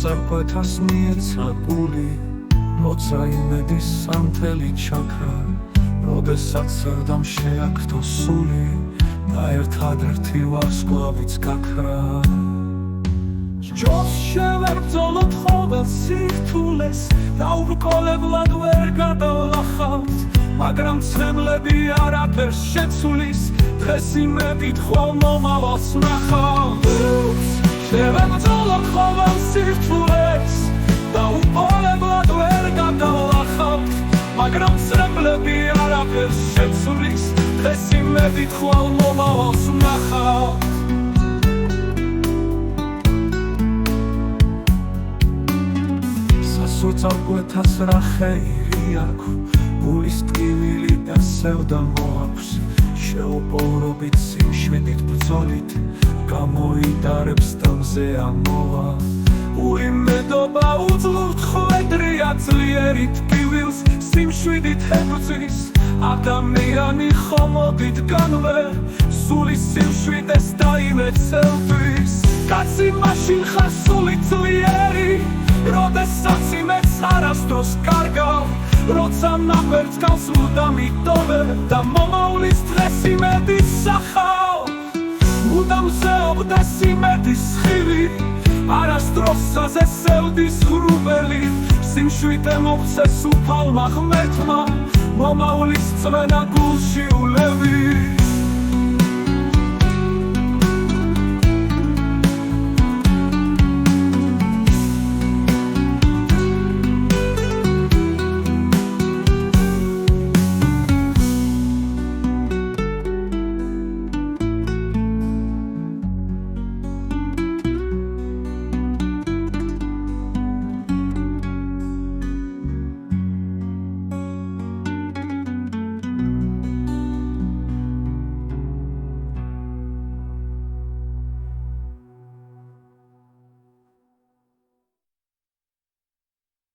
წარკვეთას მიეცა გული, როცა იმედის სანთელი ჩაქრა, როდესაც სარდამ შეაქდო სული და ერთადერთი ვარსკვლავიც გაქრა. ჯობს შევებრძოლოთ ყოველ სირთულეს და ურკოლებლად ვერ გადავлахავთ, მაგრამ ცემლები არაფერს შეცulis, დღეს იმედით ხვალ მომავალს ნახავთ. შევებრძოლოთ ყოველ სირთულეს და ურკოლებლად ვერ გადავлахავთ, მაგრამ ცემლები არაფერს შეცulis, დღეს იმედით ხვალ მომავალს ნახავთ. წარკვეთას რა ხეირი აქვს, გულის ტკივილი და სევდა მოაქვს, შეუპოვრობით სიმშვიდით ბრძოლით გამოიდარებს და მზე ამოვა. უიმედობა უძლურთ ხვედრია ძლიერი ტკივილს, სიმშვიდით ებრძვის ადამიანი ხომოდით განვე, სული სიმშვიდეს და იმეცელთვის. კაცი მაშინ ხარ სული ძლიერი, როდესაც იმედს არასდროს კარგავ, როცა ნაკვერს გავს მუდამ იტოვე და მომავლის დღეს იმედის სახავ. მუდამ ზეობდეს იმედის ხილი, არასდროს საზესევდის ღრუბელი, სიმშვიდე მოღწეს უფალმა ღმერთმა, მომავლის წვენა გულში ულევი.